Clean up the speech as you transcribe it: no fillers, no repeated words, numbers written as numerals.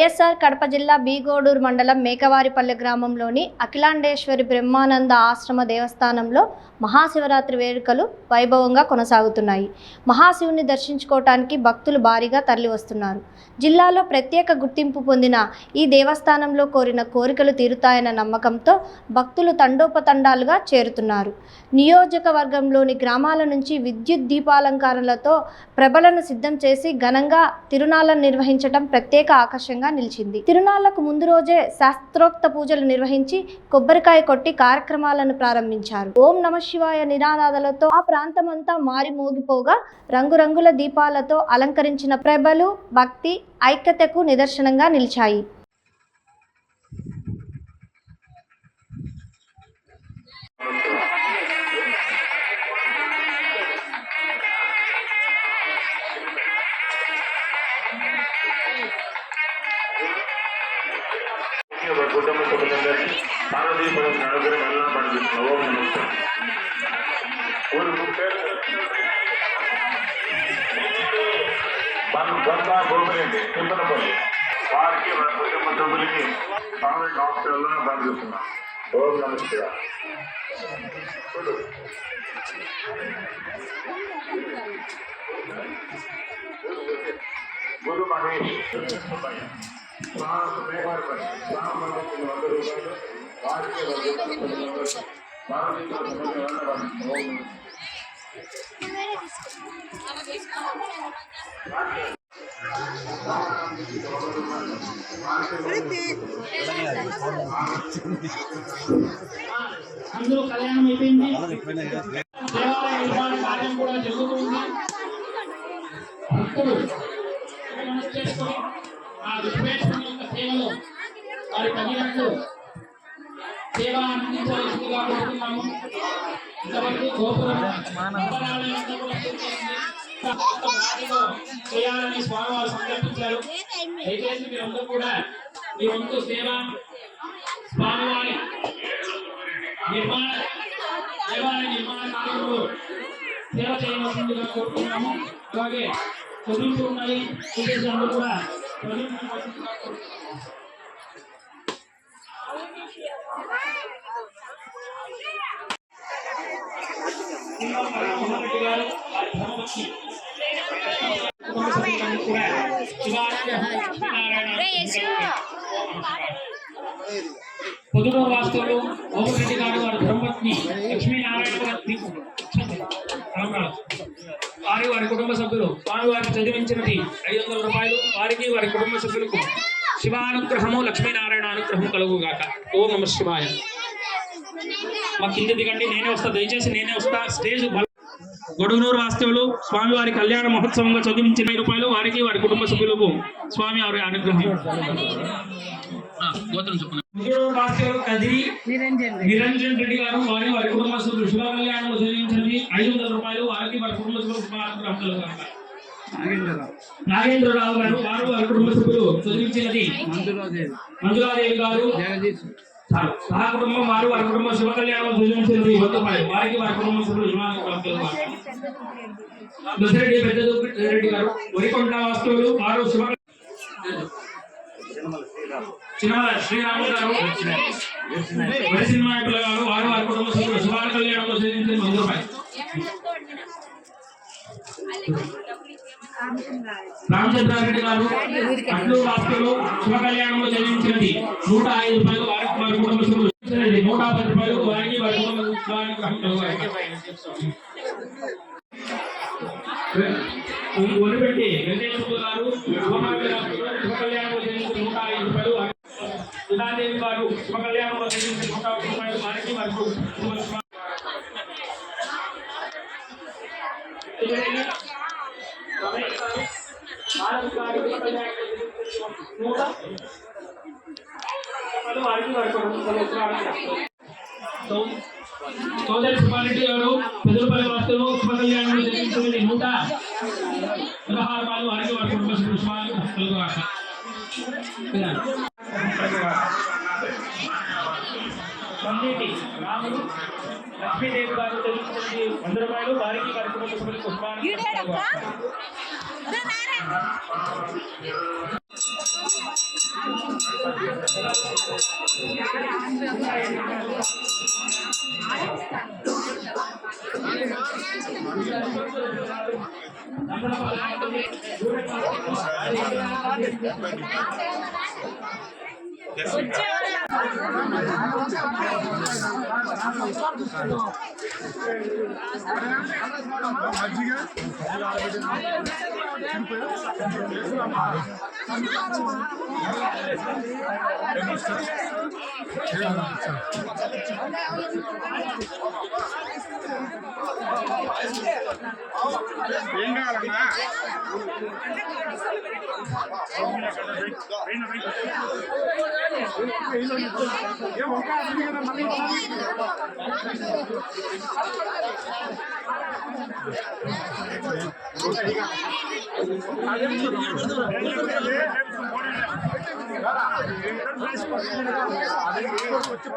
వైఎస్ఆర్ కడప జిల్లా బీగోడూరు మండలం మేకవారిపల్లె గ్రామంలోని అఖిలాండేశ్వరి బ్రహ్మానంద ఆశ్రమ దేవస్థానంలో మహాశివరాత్రి వేడుకలు వైభవంగా కొనసాగుతున్నాయి. మహాశివుని దర్శించుకోవటానికి భక్తులు భారీగా తరలివస్తున్నారు. జిల్లాలో ప్రత్యేక గుర్తింపు పొందిన ఈ దేవస్థానంలో కోరిన కోరికలు తీరుతాయన్న నమ్మకంతో భక్తులు తండోపతండాలుగా చేరుతున్నారు. నియోజకవర్గంలోని గ్రామాల నుంచి విద్యుత్ దీపాలంకరణలతో ప్రభలను సిద్ధం చేసి ఘనంగా తిరునాళ్లను నిర్వహించడం ప్రత్యేక ఆకర్షణగా నిలిచింది. తిరునాళ్లకు ముందు రోజే శాస్త్రోక్త పూజలు నిర్వహించి కొబ్బరికాయ కొట్టి కార్యక్రమాలను ప్రారంభించారు. ఓం నమ శివాయ నినాదాలతో ఆ ప్రాంతమంతా మారి మోగిపోగా రంగురంగుల దీపాలతో అలంకరించిన ప్రభలు భక్తి ఐక్యతకు నిదర్శనంగా నిలిచాయి. కుటుంబ సభ్యులందరికీ పార్వతీపురం నలుగురు వల్ల పండిస్తున్న ఓం నమస్కారం. గొప్ప గోపురండి తిరుపతిపల్లి వారికి కుటుంబ సభ్యులకి కాంగ్రెస్ హాస్పిటల్లో పండిస్తున్నాం. ఓం నమస్కారం. గురు మహేష్ అందులో కళ్యాణం అయిపోయింది. దేవాలయ నిర్మాణ కార్యం కూడా జరుగుతుంది. భక్తులు చేసుకొని ఆ విశ్వేశ్వరుని యొక్క సేవలో వారి తగినట్లు సేవ అందించవలసిందిగా కోరుతున్నాము. ఇంతవరకు గోపురం చేయాలని స్వామివారు సంకల్పించారు. దయచేసి మీరందరూ కూడా మీ వంతు సేవ స్వామివారి దేవాలయ నిర్మాణ కార్యంలో సేవ చేయవలసిందిగా కోరుతున్నాము. అలాగే చదువుతూ ఉన్నాయి అందరూ కూడా చదువుతున్నా పొదుటూరు వాస్తవులు ఓపిరెడ్డి గారు వారి ధర్మపత్ని లక్ష్మీనారాయణ వారి వారి కుటుంబ సభ్యులు స్వామివారికి చదివించినది 500 రూపాయలు. వారికి వారి కుటుంబ సభ్యులకు శివానుగ్రహము లక్ష్మీనారాయణ అనుగ్రహం కలుగుగాక. ఓం నమ శివాయ. మా కింద దిగండి, నేనే వస్తా. దయచేసి నేనే వస్తా. స్టేజ్ గొడుగునూరు వాస్తవులు స్వామివారి కళ్యాణ మహోత్సవంగా చదివించిన 1000 రూపాయలు. వారికి వారి కుటుంబ సభ్యులకు స్వామి వారి అనుగ్రహం. నిరంజన్ రెడ్డి గారు వారి వారి కుటుంబ సభ్యులు శివ కళ్యాణంలో చదివించినది 500 రూపాయలు. వారికి వారి కుటుంబ సభ్యులు నాగేంద్రరావు గారు వారు వారి కుటుంబ సభ్యులు చదివించినది మంజులాదేవి గారు సహా కుటుంబం వారు వారి కుటుంబ శివ కళ్యాణంలో చదివించినది 100 రూపాయలు. వారికి వారి కుటుంబ సభ్యులు దశరెడ్డి పెద్దరెడ్డి గారు వరికొండ వాస్తవులు వారు శివ చిన్నమల శ్రీరాములు గారు వరిసినాయకుల గారు వారు వారి కుటుంబ సభ్యులు శివ కళ్యాణంలో చదివించినది 100 రూపాయలు. రామచంద్రారెడ్డి గారు అట్లు వాస్తవులు శివ కళ్యాణంలో చదివించినది 105 రూపాయలు. వారికి వారి కుటుంబ సభ్యులు 110 రూపాయలు. వారికి వారి కుటుంబ ఒలిపెట్టి వెంకటేశ్వర గారు శివ కళ్యాణంలో చదివించిన 105 రూపాయలు. సుధాదేవి గారు శివ కళ్యాణంలో చదివించిన 101 రూపాయలు. వారికి వారి చౌదరి సుబ్బారెడ్డి గారు పెద్దపల్లి వాస్తవులు శివ కళ్యాణంలో చదివించినది 116 రూపాయలు. వారికి వారి కుటుంబ సభ్యులు సందేటి రాములు లక్ష్మీదేవి గారు చదివించినది 100 రూపాయలు. వారికి వారి కుటుంబ సభ్యులకు ఏం కావాలన్నా వచ్చి